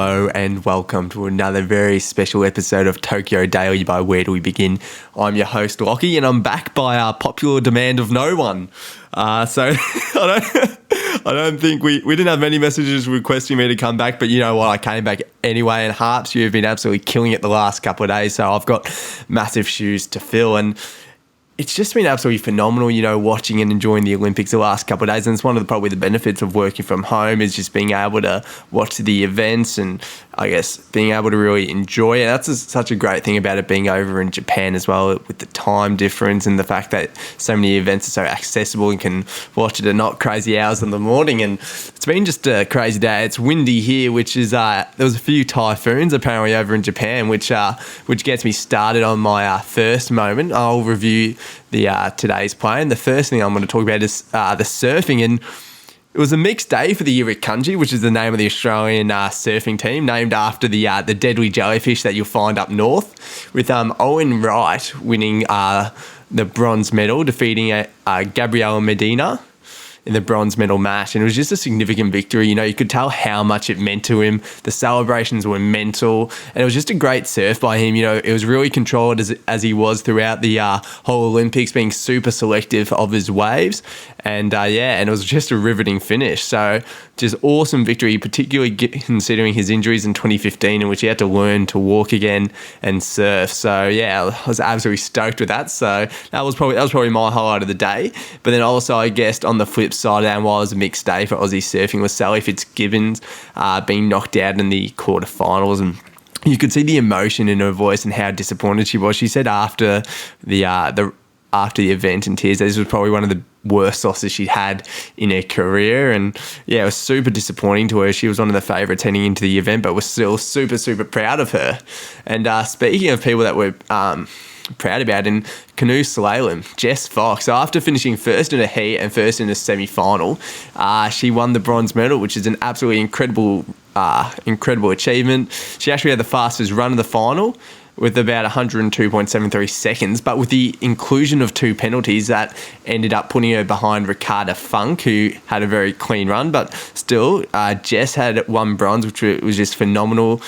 Hello and welcome to another very special episode of Tokyo Daily by Where Do We Begin. I'm your host Lachie and I'm back by popular demand of no one. So I don't think we didn't have many messages requesting me to come back, but you know what, I came back anyway, and Harps, you've been absolutely killing it the last couple of days, so I've got massive shoes to fill, and it's just been absolutely phenomenal, you know, watching and enjoying the Olympics the last couple of days. And it's one of probably the benefits of working from home is just being able to watch the events and I guess being able to really enjoy it. That's such a great thing about it being over in Japan as well, with the time difference and the fact that so many events are so accessible and can watch it at not crazy hours in the morning. And it's been just a crazy day. It's windy here, which is there was a few typhoons apparently over in Japan, which gets me started on my first moment. I'll review the today's play, and the first thing I'm going to talk about is the surfing. And it was a mixed day for the Irukandji, which is the name of the Australian surfing team, named after the deadly jellyfish that you'll find up north, with Owen Wright winning the bronze medal, defeating Gabriela Medina in the bronze medal match. And it was just a significant victory. You know, you could tell how much it meant to him. The celebrations were mental, and it was just a great surf by him. You know, it was really controlled as he was throughout the whole Olympics, being super selective of his waves. And and it was just a riveting finish. So just awesome victory, particularly considering his injuries in 2015, in which he had to learn to walk again and surf. So yeah, I was absolutely stoked with that. So that was probably my highlight of the day. But then also, I guess on the flip side of that, while it was a mixed day for Aussie surfing, was Sally Fitzgibbons being knocked out in the quarterfinals, and you could see the emotion in her voice and how disappointed she was. She said after the event in tears, this was probably one of the worst losses she'd had in her career, and yeah, it was super disappointing to her. She was one of the favourites heading into the event, but was still super, super proud of her. And speaking of people that were proud about in canoe slalom, Jess Fox, so after finishing first in a heat and first in a semi-final, she won the bronze medal, which is an absolutely incredible achievement. She actually had the fastest run of the final with about 102.73 seconds, but with the inclusion of two penalties, that ended up putting her behind Ricarda Funk, who had a very clean run. But still, Jess had one bronze, which was just phenomenal.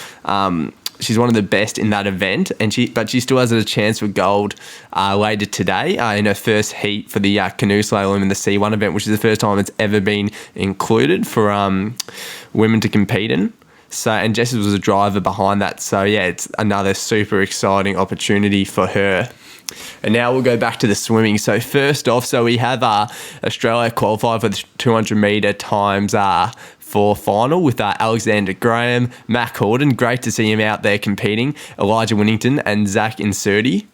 She's one of the best in that event, but she still has a chance for gold later today in her first heat for the canoe slalom in the C1 event, which is the first time it's ever been included for women to compete in. So, and Jess was a driver behind that. So yeah, it's another super exciting opportunity for her. And now we'll go back to the swimming. So first off, we have Australia qualified for the 200 metre times 4 final with Alexander Graham, MacLeod, great to see him out there competing, Elijah Winnington and Zach Inserti.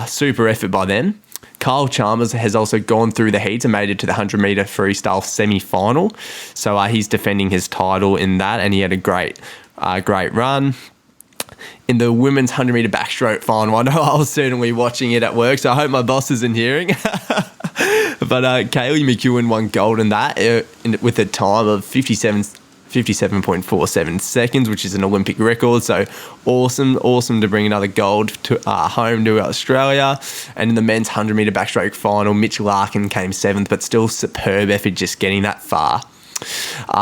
Super effort by them. Kyle Chalmers has also gone through the heats and made it to the 100 metre freestyle semi-final. So he's defending his title in that, and he had a great run. In the women's 100 metre backstroke final, I know I was certainly watching it at work, so I hope my boss isn't hearing. But Kaylee McEwen won gold in that with a time of 57.47 seconds, which is an Olympic record. So awesome to bring another gold to home to Australia. And in the men's 100 metre backstroke final, Mitch Larkin came 7th, but still superb effort just getting that far.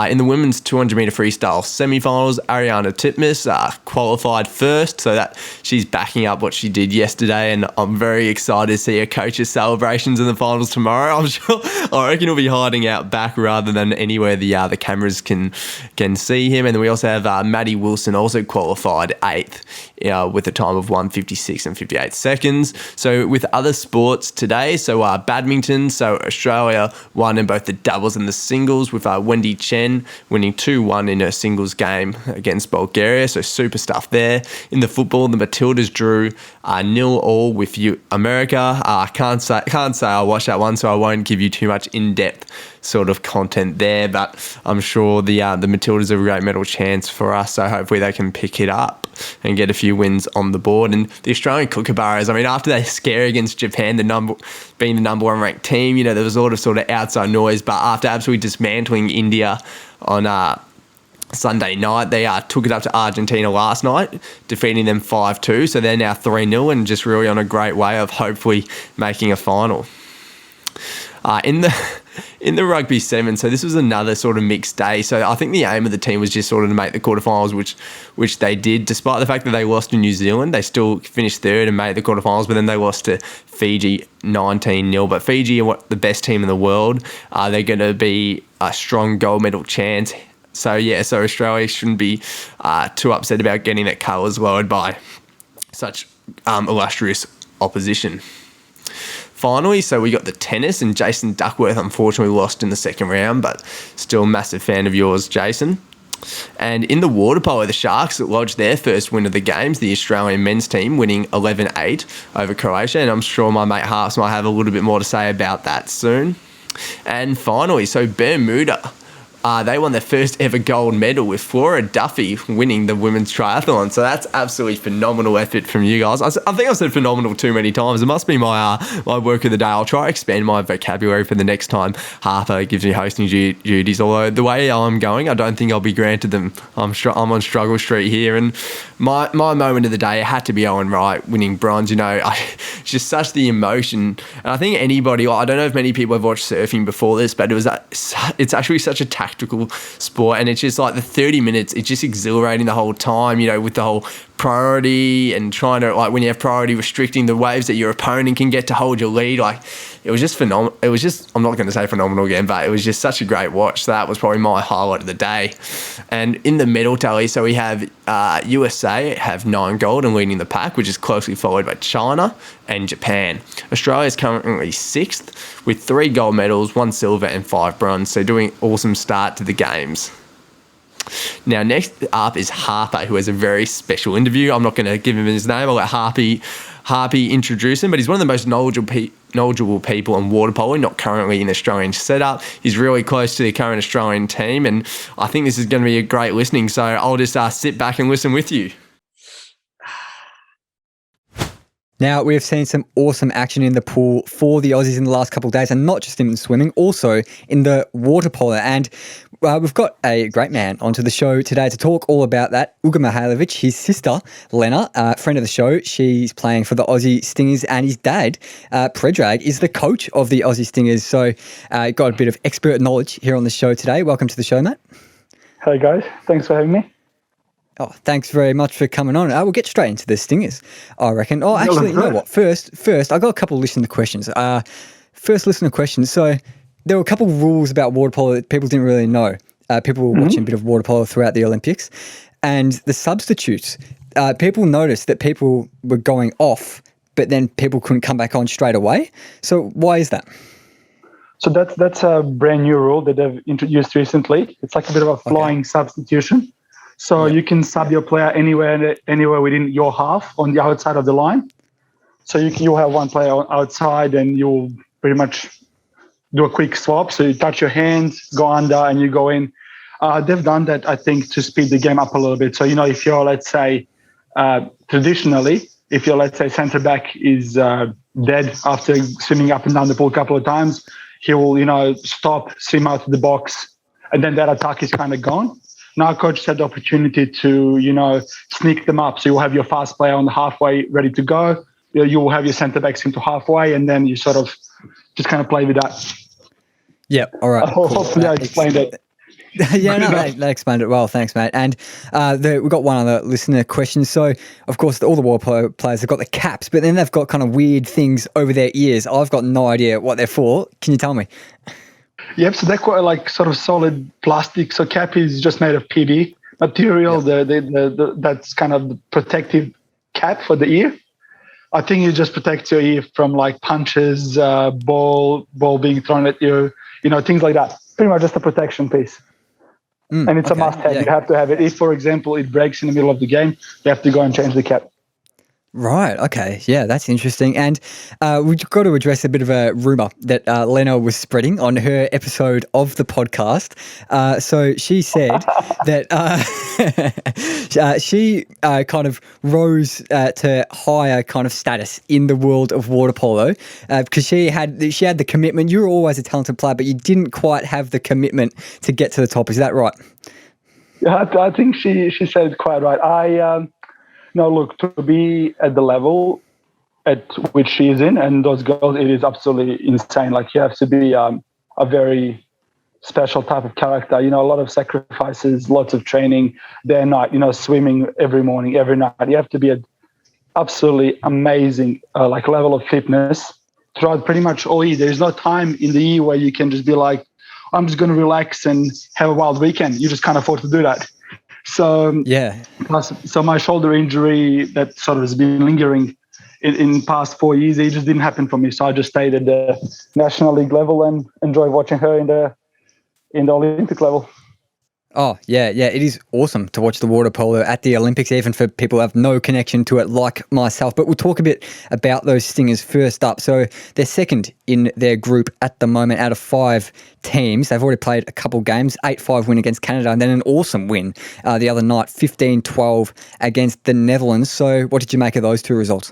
In the women's 200 metre freestyle semi-finals, Ariana Titmus qualified first, so that she's backing up what she did yesterday, and I'm very excited to see her coach's celebrations in the finals tomorrow. I reckon he'll be hiding out back rather than anywhere the cameras can see him. And then we also have Maddie Wilson also qualified 8th with a time of 1:56 and 58 seconds. So with other sports today, badminton, so Australia won in both the doubles and the singles, with Wendy Chen winning 2-1 in her singles game against Bulgaria. So super stuff there. In the football, the Matildas drew 0-0 with America. I can't say I watched that one, so I won't give you too much in-depth sort of content there, but I'm sure the Matildas are a great medal chance for us, so hopefully they can pick it up and get a few wins on the board. And the Australian Kookaburras, I mean, after that scare against Japan, being the number 1 ranked team, you know, there was a lot of sort of outside noise, but after absolutely dismantling India on Sunday night, they took it up to Argentina last night, defeating them 5-2, so they're now 3-0 and just really on a great way of hopefully making a final. In the In the rugby seven, so this was another sort of mixed day. So I think the aim of the team was just sort of to make the quarterfinals, which they did. Despite the fact that they lost to New Zealand, they still finished third and made the quarterfinals, but then they lost to Fiji 19-0. But Fiji are the best team in the world. They're going to be a strong gold medal chance. So Australia shouldn't be too upset about getting their colours lowered by such illustrious opposition. Finally, so we got the tennis, and Jason Duckworth unfortunately lost in the second round, but still a massive fan of yours, Jason. And in the water polo, the Sharks lodged their first win of the games, the Australian men's team winning 11-8 over Croatia, and I'm sure my mate Harps might have a little bit more to say about that soon. And finally, so Bermuda, they won their first ever gold medal with Flora Duffy winning the women's triathlon. So that's absolutely phenomenal effort from you guys. I think I've said phenomenal too many times. It must be my work of the day. I'll try to expand my vocabulary for the next time Harper gives me hosting duties. Although the way I'm going, I don't think I'll be granted them. I'm on struggle street here. And my moment of the day had to be Owen Wright winning bronze. It's just such the emotion. And I think anybody, I don't know if many people have watched surfing before this, but it's actually such a tactical sport, and it's just like the 30 minutes, it's just exhilarating the whole time, with the whole priority and trying to, like, when you have priority, restricting the waves that your opponent can get to hold your lead. Like, it was just phenomenal. It was just, I'm not going to say phenomenal again, but it was just such a great watch. So that was probably my highlight of the day. And in the medal tally, so we have USA have 9 gold and leading the pack, which is closely followed by China and Japan. Australia is currently 6th with 3 gold medals, 1 silver and 5 bronze. So doing awesome start to the games. Now, next up is Harper, who has a very special interview. I'm not going to give him his name. I'll let Harpy introduce him, but he's one of the most knowledgeable people on water polo, not currently in the Australian setup. He's really close to the current Australian team, and I think this is going to be a great listening. So I'll just sit back and listen with you. Now, we have seen some awesome action in the pool for the Aussies in the last couple of days, and not just in swimming, also in the water polo. And we've got a great man onto the show today to talk all about that. Uga Mihailović, his sister, Lena, friend of the show. She's playing for the Aussie Stingers, and his dad, Predrag, is the coach of the Aussie Stingers. So got a bit of expert knowledge here on the show today. Welcome to the show, Matt. Hey, guys. Thanks for having me. Oh, thanks very much for coming on. We'll get straight into the Stingers, I reckon. Oh, actually, you know what? First, I got a couple of listener questions. First listener question. So there were a couple of rules about water polo that people didn't really know. People were watching a bit of water polo throughout the Olympics. And the substitutes, people noticed that people were going off, but then people couldn't come back on straight away. So why is that? So that's a brand new rule that they've introduced recently. It's like a bit of a flying substitution. So you can sub your player anywhere within your half on the outside of the line. So you'll have one player outside, and you'll pretty much do a quick swap. So you touch your hands, go under, and you go in. They've done that, I think, to speed the game up a little bit. So, if you're, let's say, traditionally, if your, let's say, centre back is dead after swimming up and down the pool a couple of times, he will, stop, swim out of the box, and then that attack is kind of gone. Now, coach had the opportunity to, sneak them up. So you'll have your fast player on the halfway ready to go. You will have your centre backs into halfway, and then you sort of just kind of play with that. Yeah, all right. Hopefully I explained it. Yeah, no, they explained it well. Thanks, mate. And we've got one other listener question. So, of course, all the water polo players have got the caps, but then they've got kind of weird things over their ears. I've got no idea what they're for. Can you tell me? Yep, so they're quite like sort of solid plastic. So cap is just made of PB material. Yep. That's kind of the protective cap for the ear. I think it just protects your ear from like punches, ball being thrown at you, things like that. Pretty much just a protection piece. And it's a must-have. Yeah. You have to have it. If, for example, it breaks in the middle of the game, you have to go and change the cap. Right. Okay. Yeah, that's interesting. And we've got to address a bit of a rumour that Lena was spreading on her episode of the podcast. So she said that she kind of rose to higher kind of status in the world of water polo because she had the commitment. You were always a talented player, but you didn't quite have the commitment to get to the top. Is that right? Yeah, I think she said it quite right. No, look, to be at the level at which she is in and those girls, it is absolutely insane. Like, you have to be a very special type of character. You know, a lot of sacrifices, lots of training, day and night. You know, swimming every morning, every night. You have to be an absolutely amazing level of fitness throughout pretty much all year. There's no time in the year where you can just be like, I'm just going to relax and have a wild weekend. You just can't afford to do that. So so my shoulder injury that sort of has been lingering in past 4 years, it just didn't happen for me. So I just stayed at the National League level and enjoyed watching her in the Olympic level. Oh, yeah. It is awesome to watch the water polo at the Olympics, even for people who have no connection to it like myself. But we'll talk a bit about those Stingers first up. So they're second in their group at the moment out of 5 teams. They've already played a couple games, 8-5 win against Canada, and then an awesome win the other night, 15-12 against the Netherlands. So what did you make of those 2 results?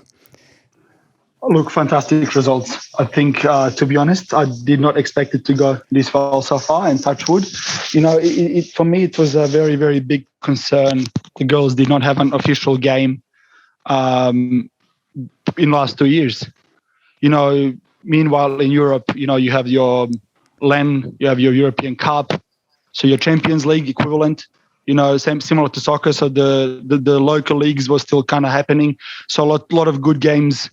Look, fantastic results. I think, to be honest, I did not expect it to go this well so far, and touch wood. You know, for me, it was a very, very big concern. The girls did not have an official game in the last 2 years. You know, meanwhile, in Europe, you know, you have your LEN, you have your European Cup, so your Champions League equivalent, you know, similar to soccer. So the local leagues were still kind of happening. So a lot of good games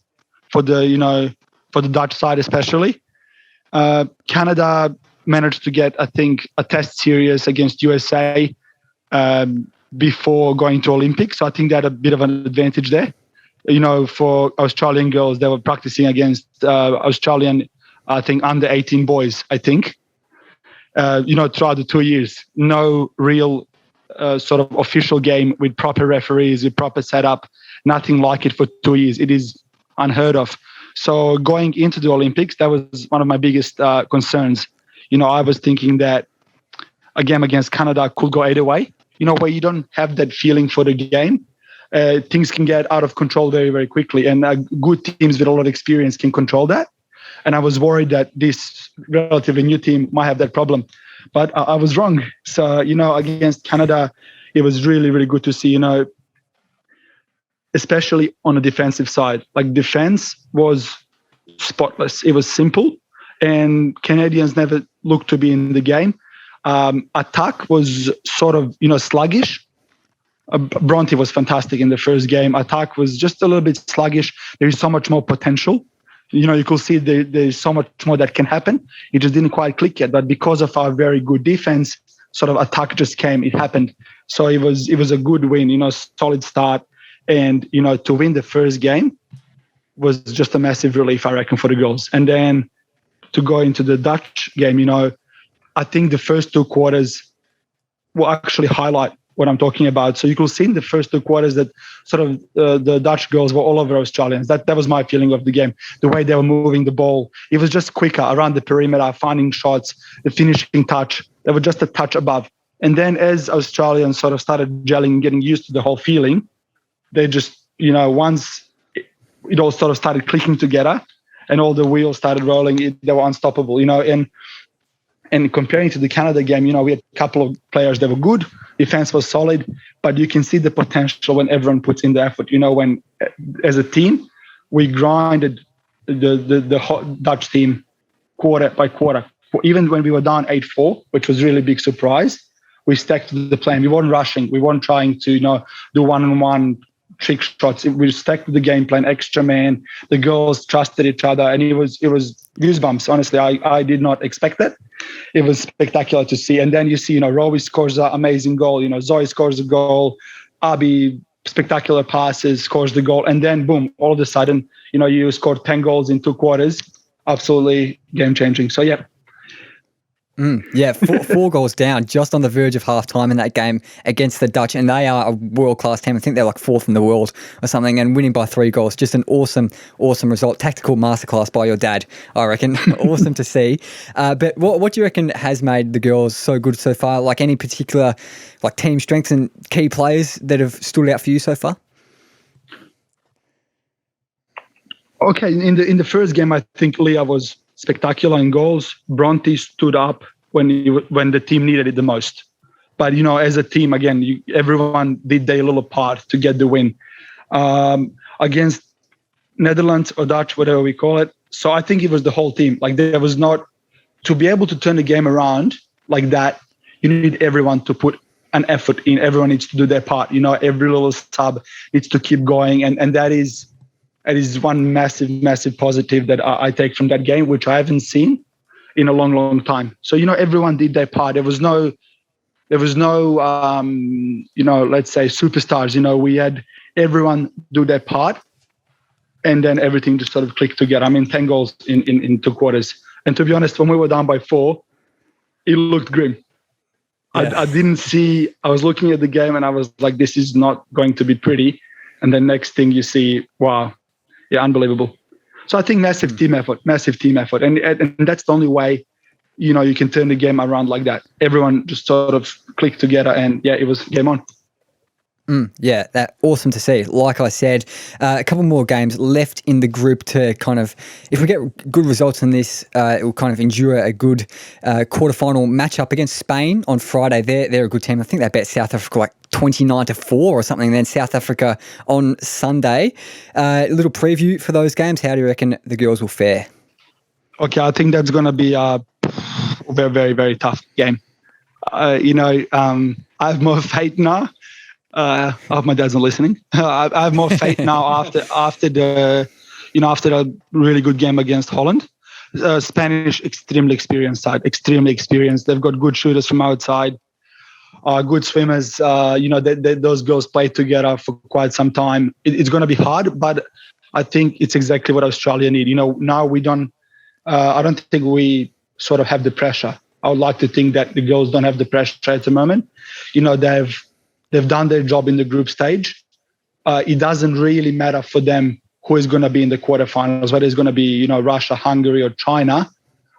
for the Dutch side especially. Canada managed to get, I think, a test series against USA before going to Olympics. So I think they had a bit of an advantage there. You know, for Australian girls, they were practicing against Australian, I think, under 18 boys, I think. You know, throughout the 2 years. No real sort of official game with proper referees, with proper setup. Nothing like it for 2 years. It is unheard of. So going into the Olympics, that was one of my biggest concerns. You know, I was thinking that a game against Canada could go either way. You know, where you don't have that feeling for the game, things can get out of control very, very quickly. And good teams with a lot of experience can control that. And I was worried that this relatively new team might have that problem. But I was wrong. So, you know, against Canada, it was really, really good to see, you know, especially on the defensive side. Like, defense was spotless. It was simple, and Canadians never looked to be in the game. Attack was sort of, you know, sluggish. Bronte was fantastic in the first game. Attack was just a little bit sluggish. There is so much more potential. You know, you could see there's so much more that can happen. It just didn't quite click yet. But because of our very good defense, sort of attack just came. It happened. So it was a good win, you know, solid start. And, you know, to win the first game was just a massive relief, I reckon, for the girls. And then to go into the Dutch game, you know, I think the first 2 quarters will actually highlight what I'm talking about. So you could see in the first 2 quarters that sort of the Dutch girls were all over Australians. That was my feeling of the game, the way they were moving the ball. It was just quicker around the perimeter, finding shots, the finishing touch. They were just a touch above. And then as Australians sort of started gelling, getting used to the whole feeling, they just, you know, once it all sort of started clicking together and all the wheels started rolling, they were unstoppable, you know. And comparing to the Canada game, you know, we had a couple of players that were good, defense was solid, but you can see the potential when everyone puts in the effort. You know, when as a team, we grinded the Dutch team quarter by quarter. Even when we were down 8-4, which was really big surprise, we stuck to the plan. We weren't rushing. We weren't trying to, you know, do one-on-one trick shots. We stuck to the game plan, extra man. The girls trusted each other, and it was goosebumps. Honestly, I did not expect that. It was spectacular to see. And then you see, you know, Rowie scores an amazing goal. You know, Zoe scores a goal. Abby, spectacular passes, scores the goal. And then, boom, all of a sudden, you know, you scored 10 goals in 2 quarters. Absolutely game-changing. So, yeah. Four goals down, just on the verge of half-time in that game against the Dutch, and they are a world-class team. I think they're like 4th in the world or something, and winning by 3 goals. Just an awesome result. Tactical masterclass by your dad, I reckon. Awesome to see. But what do you reckon has made the girls so good so far? Like, any particular like team strengths and key players that have stood out for you so far? Okay, in the first game, I think Leah was spectacular in goals. Bronte stood up when the team needed it the most. But, you know, as a team, again, everyone did their little part to get the win. Against Netherlands or Dutch, whatever we call it. So I think it was the whole team. Like, there was not to be able to turn the game around like that, you need everyone to put an effort in. Everyone needs to do their part. Every little sub needs to keep going, and that is one massive positive that I take from that game, which I haven't seen in a long time. So everyone did their part. There was no let's say superstars. We had everyone do their part, and then everything just sort of clicked together. 10 goals in 2 quarters. And to be honest, when we were down by 4, it looked grim. Yeah. I was looking at the game and I was like, this is not going to be pretty. And then next thing you see, wow, yeah, unbelievable. So I think massive team effort. And that's the only way, you can turn the game around like that. Everyone just sort of clicked together and yeah, it was game on. Yeah, that's awesome to see. Like I said, a couple more games left in the group to kind of, if we get good results in this, it will kind of endure a good quarterfinal matchup against Spain on Friday. They're a good team. I think they bet South Africa like 29-4 or something. And then South Africa on Sunday. A little preview for those games. How do you reckon the girls will fare? Okay, I think that's going to be a very, very, very tough game. I have more faith now. I hope my dad's not listening. I have more faith now after the really good game against Holland. Spanish, extremely experienced side, extremely experienced. They've got good shooters from outside, good swimmers. Those girls played together for quite some time. It's going to be hard, but I think it's exactly what Australia need. Now we don't. I don't think we sort of have the pressure. I would like to think that the girls don't have the pressure at the moment. They've done their job in the group stage. It doesn't really matter for them who is going to be in the quarterfinals, whether it's going to be, Russia, Hungary, or China.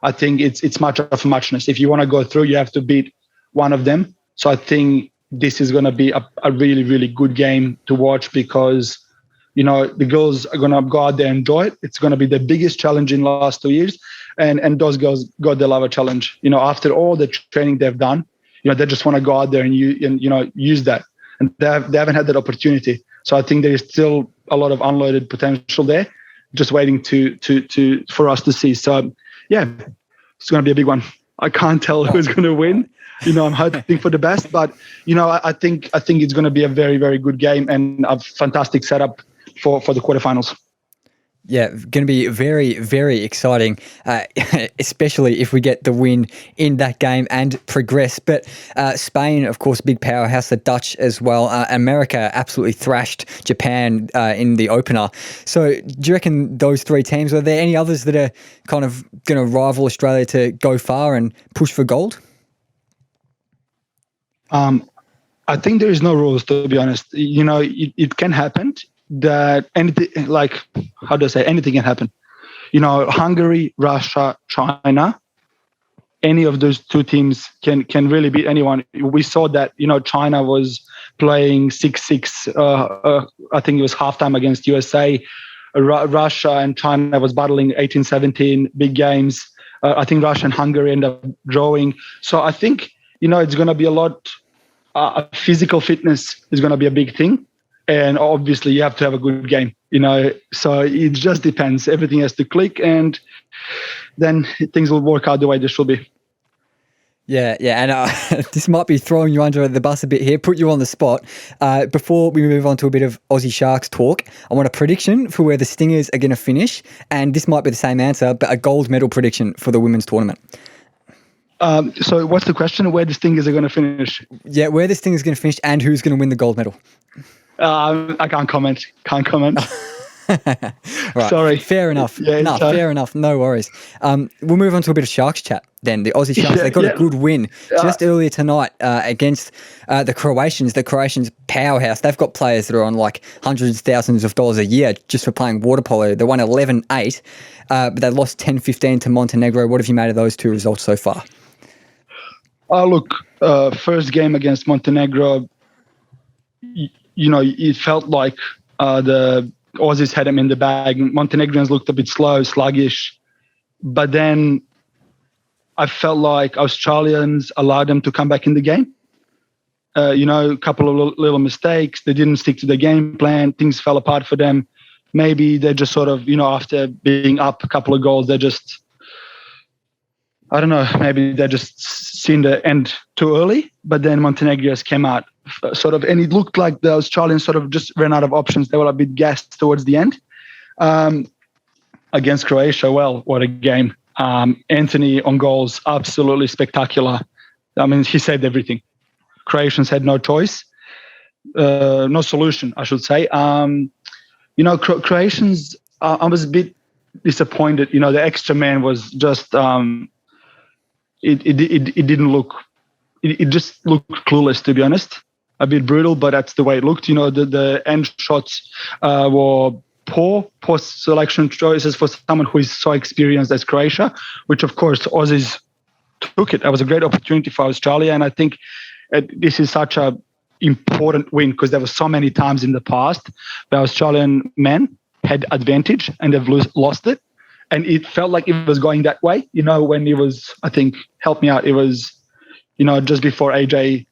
I think it's much of a muchness. If you want to go through, you have to beat one of them. So I think this is going to be a really, really good game to watch because, the girls are going to go out there and enjoy it. It's going to be the biggest challenge in the last 2 years. And those girls got the love a challenge. After all the training they've done, they just want to go out there and use that, and they haven't had that opportunity. So I think there is still a lot of unloaded potential there, just waiting for us to see. So yeah, it's going to be a big one. I can't tell who's going to win. I'm hoping for the best, but I think it's going to be a very, very good game and a fantastic setup for the quarterfinals. Yeah, going to be very, very exciting, especially if we get the win in that game and progress. But Spain, of course, big powerhouse, the Dutch as well. America absolutely thrashed Japan in the opener. So do you reckon those 3 teams, are there any others that are kind of going to rival Australia to go far and push for gold? I think there is no rules, to be honest. It can happen. That anything, like, how do I say, anything can happen. Hungary, Russia, China, any of those 2 teams can really beat anyone. We saw that, China was playing 6-6, I think it was halftime against USA. Russia and China was battling 18-17, big games. I think Russia and Hungary ended up drawing. So I think, it's going to be a lot, physical fitness is going to be a big thing. And obviously, you have to have a good game, So it just depends. Everything has to click, and then things will work out the way they should be. Yeah, and this might be throwing you under the bus a bit here, put you on the spot. Before we move on to a bit of Aussie Sharks talk, I want a prediction for where the Stingers are going to finish, and this might be the same answer, but a gold medal prediction for the women's tournament. So what's the question? Where the Stingers are going to finish? Yeah, where the Stingers are going to finish and who's going to win the gold medal. I can't comment. Right. Sorry. Fair enough. Yeah, fair enough. No worries. We'll move on to a bit of Sharks chat then. The Aussie Sharks, they got a good win just earlier tonight against the Croatians. The Croatians powerhouse. They've got players that are on like hundreds of thousands of dollars a year just for playing water polo. They won 11-8, but they lost 10-15 to Montenegro. What have you made of those 2 results so far? Look, first game against Montenegro, it felt like the Aussies had them in the bag. Montenegrins looked a bit slow, sluggish. But then I felt like Australians allowed them to come back in the game. A couple of little mistakes. They didn't stick to the game plan. Things fell apart for them. Maybe they just sort of, after being up a couple of goals, they just I don't know, maybe they just seen the end too early, but then Montenegro came out sort of, and it looked like the Australians sort of just ran out of options. They were a bit gassed towards the end. Against Croatia, well, what a game. Anthony on goals, absolutely spectacular. I mean, he saved everything. Croatians had no choice, no solution, I should say. Croatians, I was a bit disappointed. The extra man was just, it didn't look, it just looked clueless, to be honest. A bit brutal, but that's the way it looked. The end shots were poor selection choices for someone who is so experienced as Croatia, which of course Aussies took it. That was a great opportunity for Australia, and I think this is such a important win because there were so many times in the past the Australian men had advantage and they've lost it, and it felt like it was going that way. When it was, I think, help me out, it was, just before AJ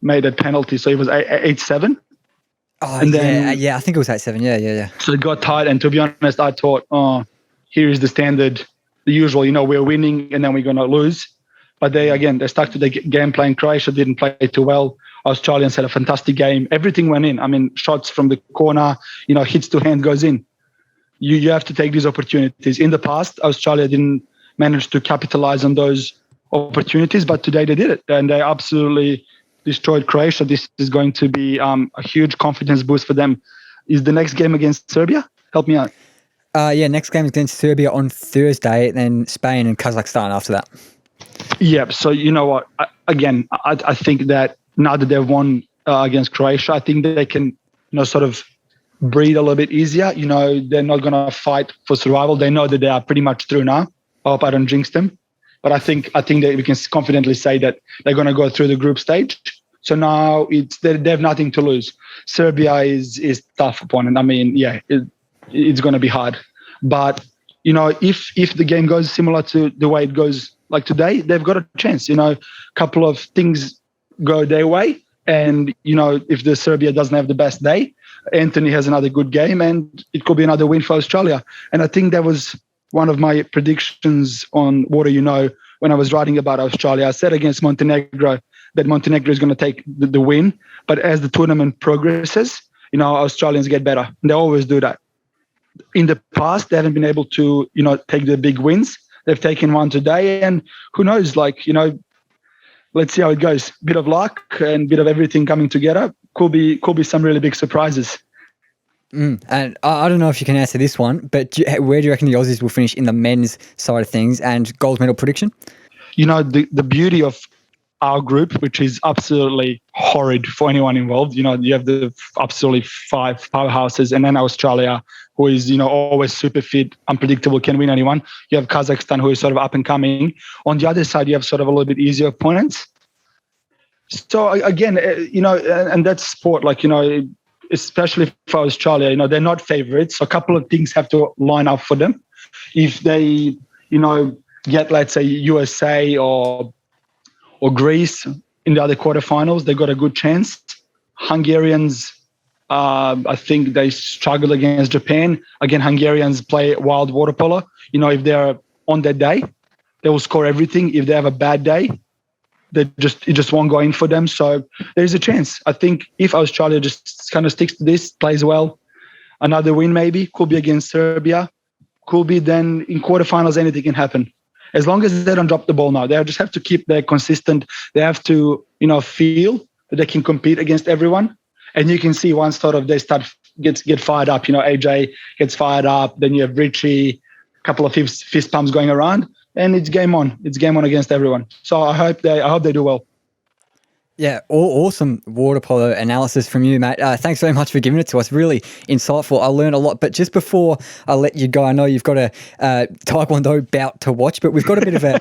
made that penalty, so it was 8-7. Oh, and then, I think it was 8-7. Yeah. So it got tight, and to be honest, I thought, here is the standard, the usual. We're winning, and then we're going to lose. But they stuck to the game plan. Croatia didn't play too well. Australians had a fantastic game. Everything went in. I mean, shots from the corner, hits to hand goes in. You have to take these opportunities. In the past, Australia didn't manage to capitalize on those opportunities, but today they did it, and they absolutely destroyed Croatia. This is going to be a huge confidence boost for them. Is the next game against Serbia? Help me out. Next game is against Serbia on Thursday, then Spain and Kazakhstan after that. Yeah, so you know what? I think that now that they've won against Croatia, I think that they can, sort of breathe a little bit easier. They're not going to fight for survival. They know that they are pretty much through now. I hope I don't jinx them. But I think that we can confidently say that they're going to go through the group stage. So now they have nothing to lose. Serbia is tough opponent. I mean, it's going to be hard. But if the game goes similar to the way it goes like today, they've got a chance. Couple of things go their way, and if the Serbia doesn't have the best day, Anthony has another good game, and it could be another win for Australia. And I think that was one of my predictions on What Do You Know when I was writing about Australia. I said against Montenegro that Montenegro is going to take the win, but as the tournament progresses, Australians get better. And they always do that. In the past, they haven't been able to, take the big wins. They've taken one today, and who knows, let's see how it goes. Bit of luck and bit of everything coming together. Could be some really big surprises. And I don't know if you can answer this one, but where do you reckon the Aussies will finish in the men's side of things, and gold medal prediction? The beauty of our group, which is absolutely horrid for anyone involved. You have the absolutely 5 powerhouses, and then Australia, who is, always super fit, unpredictable, can win anyone. You have Kazakhstan, who is sort of up and coming. On the other side, you have sort of a little bit easier opponents. So again, and that's sport, especially for Australia, they're not favorites. So a couple of things have to line up for them. If they, get, let's say, USA or Greece in the other quarterfinals, they got a good chance. Hungarians, I think they struggle against Japan. Again, Hungarians play wild water polo. If they're on that day, they will score everything. If they have a bad day, it just won't go in for them. So there's a chance. I think if Australia just kind of sticks to this, plays well, another win maybe, could be against Serbia, could be then in quarterfinals, anything can happen. As long as they don't drop the ball now, they just have to keep their consistent. They have to, feel that they can compete against everyone. And you can see once sort of they get fired up, AJ gets fired up, then you have Richie, a couple of fist pumps going around, and it's game on. It's game on against everyone. So I hope they do well. Yeah, awesome water polo analysis from you, mate. Thanks very much for giving it to us. Really insightful. I learned a lot. But just before I let you go, I know you've got a Taekwondo bout to watch, but we've got a bit of a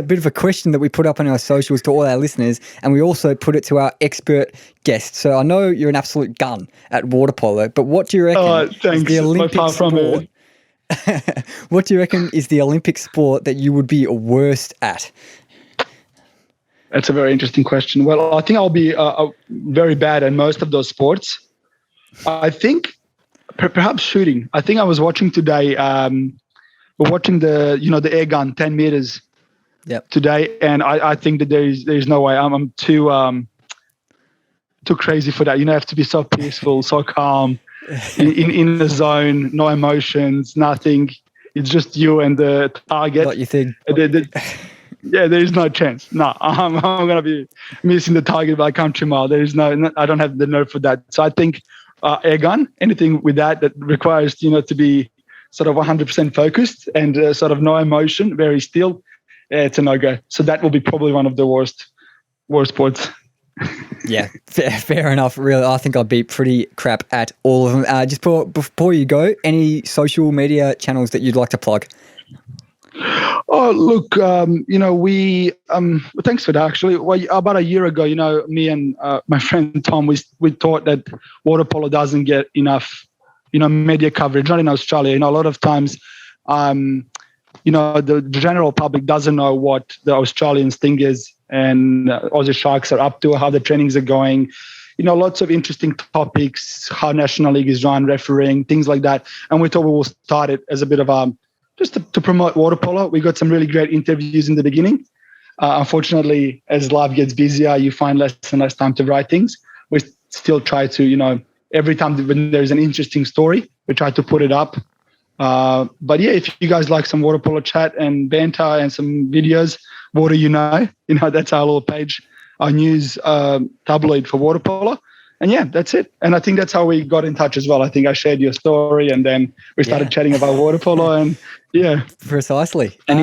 bit of a question that we put up on our socials to all our listeners, and we also put it to our expert guest. So I know you're an absolute gun at water polo, but what do you reckon is the Olympic sport? What do you reckon is the Olympic sport that you would be worst at? That's a very interesting question. Well, I think I'll be very bad at most of those sports. I think perhaps shooting. I think I was watching today. We're watching the air gun, 10 meters, today, and I think that there's no way. I'm too crazy for that. You have to be so peaceful, so calm, in the zone, no emotions, nothing. It's just you and the target. What you think? Yeah, there is no chance. No, I'm gonna be missing the target by a country mile. There is no. I don't have the nerve for that. So I think air gun, anything with that requires to be sort of 100% focused and sort of no emotion, very still. It's a no-go. So that will be probably one of the worst sports. Yeah, fair enough. Really, I think I'd be pretty crap at all of them. Just before you go, any social media channels that you'd like to plug? Oh, look, we thanks for that. Actually, well, about a year ago, me and my friend Tom, we thought that water polo doesn't get enough, media coverage. Not in Australia. A lot of times, the general public doesn't know what the Australian Stingers and Aussie Sharks are up to, how the trainings are going. Lots of interesting topics, how National League is run, refereeing, things like that. And we thought we will start it as a bit of just to promote water polo. We got some really great interviews in the beginning. Unfortunately, as life gets busier, you find less and less time to write things. We still try to, every time when there's an interesting story, we try to put it up. But yeah, if you guys like some water polo chat and banter and some videos, Water that's our little page, our news tabloid for water polo. And yeah, that's it. And I think that's how we got in touch as well. I think I shared your story and then we started chatting about water polo and yeah. Precisely. And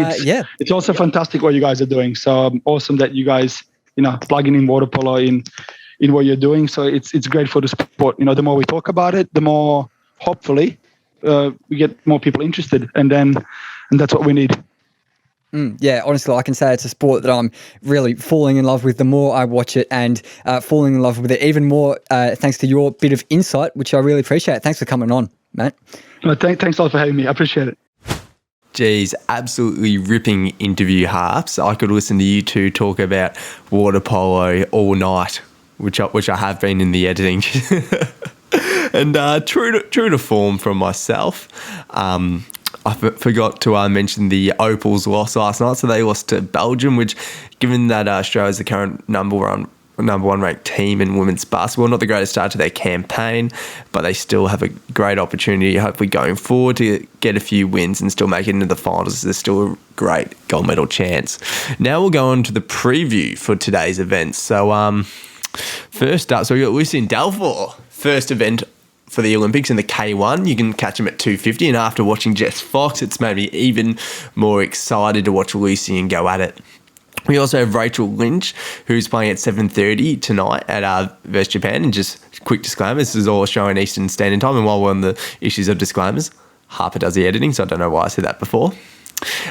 it's also fantastic what you guys are doing. So awesome that you guys, plugging in water polo in what you're doing. So it's great for the sport. The more we talk about it, the more hopefully we get more people interested and that's what we need. Yeah, honestly, I can say it's a sport that I'm really falling in love with the more I watch it and falling in love with it even more thanks to your bit of insight, which I really appreciate. Thanks for coming on, mate. Thanks a lot for having me. I appreciate it. Geez, absolutely ripping interview, Harps. I could listen to you two talk about water polo all night, which I have been in the editing. And true to form from myself, I forgot to mention the Opals loss last night. So they lost to Belgium, which, given that Australia is the current number one ranked team in women's basketball, not the greatest start to their campaign, but they still have a great opportunity, hopefully going forward, to get a few wins and still make it into the finals. There's still a great gold medal chance. Now we'll go on to the preview for today's events. So first up, so we got Lucien Dalfor, first event for the Olympics in the K1. You can catch him at 250, and after watching Jess Fox, it's made me even more excited to watch Lucien go at it. We also have Rachel Lynch, who's playing at 7:30 tonight at versus Japan. And just quick disclaimer, this is all Australian Eastern Standard Time, and while we're on the issues of disclaimers, Harper does the editing, so I don't know why I said that before.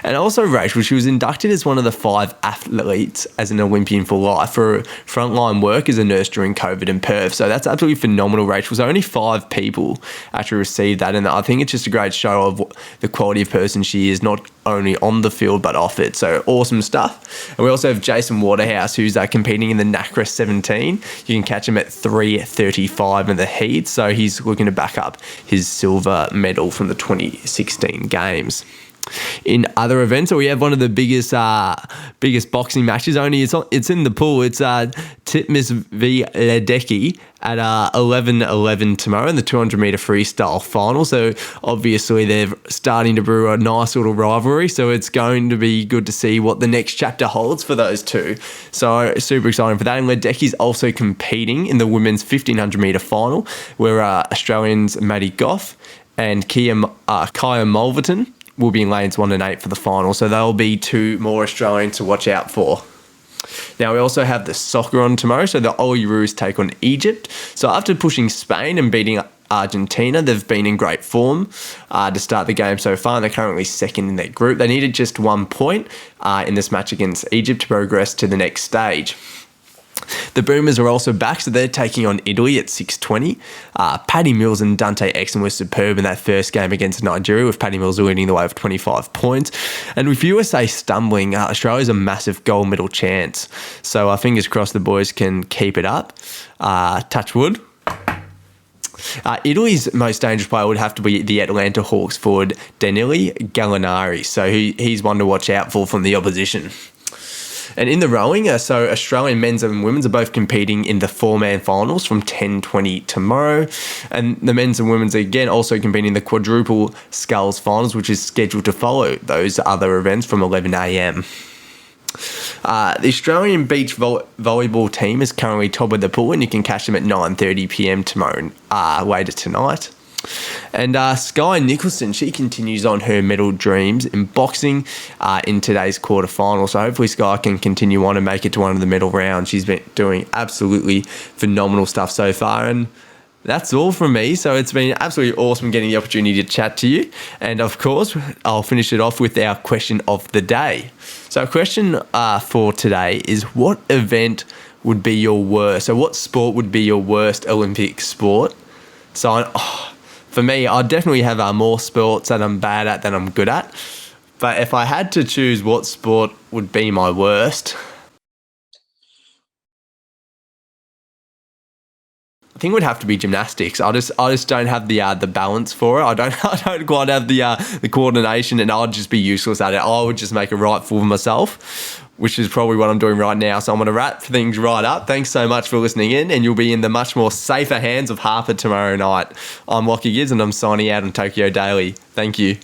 And also Rachel, she was inducted as one of the 5 athletes as an Olympian for life for frontline work as a nurse during COVID in Perth. So that's absolutely phenomenal, Rachel. So only 5 people actually received that. And I think it's just a great show of the quality of person she is, not only on the field but off it. So awesome stuff. And we also have Jason Waterhouse, who's competing in the NACRA 17. You can catch him at 3:35 in the heat. So he's looking to back up his silver medal from the 2016 Games. In other events, we have one of the biggest boxing matches. Only it's in the pool. It's Titmus v Ledecky at 11:11 tomorrow in the 200-meter freestyle final. So obviously they're starting to brew a nice little rivalry. So it's going to be good to see what the next chapter holds for those two. So super exciting for that. And Ledecky's also competing in the women's 1500-meter final, where Australians Maddie Goff and Kaya Mulverton will be in lanes 1 and 8 for the final. So there'll be 2 more Australians to watch out for. Now, we also have the soccer on tomorrow. So the Oiroos take on Egypt. So after pushing Spain and beating Argentina, they've been in great form to start the game so far. And they're currently second in their group. They needed just 1 point in this match against Egypt to progress to the next stage. The Boomers are also back, so they're taking on Italy at 6:20. Paddy Mills and Dante Exum were superb in that first game against Nigeria, with Paddy Mills leading the way with 25 points. And with USA stumbling, Australia's a massive gold medal chance. So fingers crossed the boys can keep it up. Touch wood. Italy's most dangerous player would have to be the Atlanta Hawks forward Danilo Gallinari. So he's one to watch out for from the opposition. And in the rowing, so Australian men's and women's are both competing in the 4-man finals from 10:20 tomorrow. And the men's and women's are again also competing in the quadruple sculls finals, which is scheduled to follow those other events from 11 a.m. The Australian beach volleyball team is currently top of the pool, and you can catch them at 9:30 p.m. tomorrow, later tonight. And Sky Nicholson, she continues on her medal dreams in boxing in today's quarterfinal. So hopefully Sky can continue on and make it to one of the medal rounds. She's been doing absolutely phenomenal stuff so far. And that's all from me. So it's been absolutely awesome getting the opportunity to chat to you. And of course, I'll finish it off with our question of the day. So our question for today is, what event would be your worst? So what sport would be your worst Olympic sport? So for me, I definitely have more sports that I'm bad at than I'm good at. But if I had to choose what sport would be my worst, I think it would have to be gymnastics. I just don't have the balance for it. I don't quite have the coordination, and I'd just be useless at it. I would just make a right fool of myself, which is probably what I'm doing right now. So I'm going to wrap things right up. Thanks so much for listening in, and you'll be in the much more safer hands of Harper tomorrow night. I'm Lachie Gibbs, and I'm signing out on Tokyo Daily. Thank you.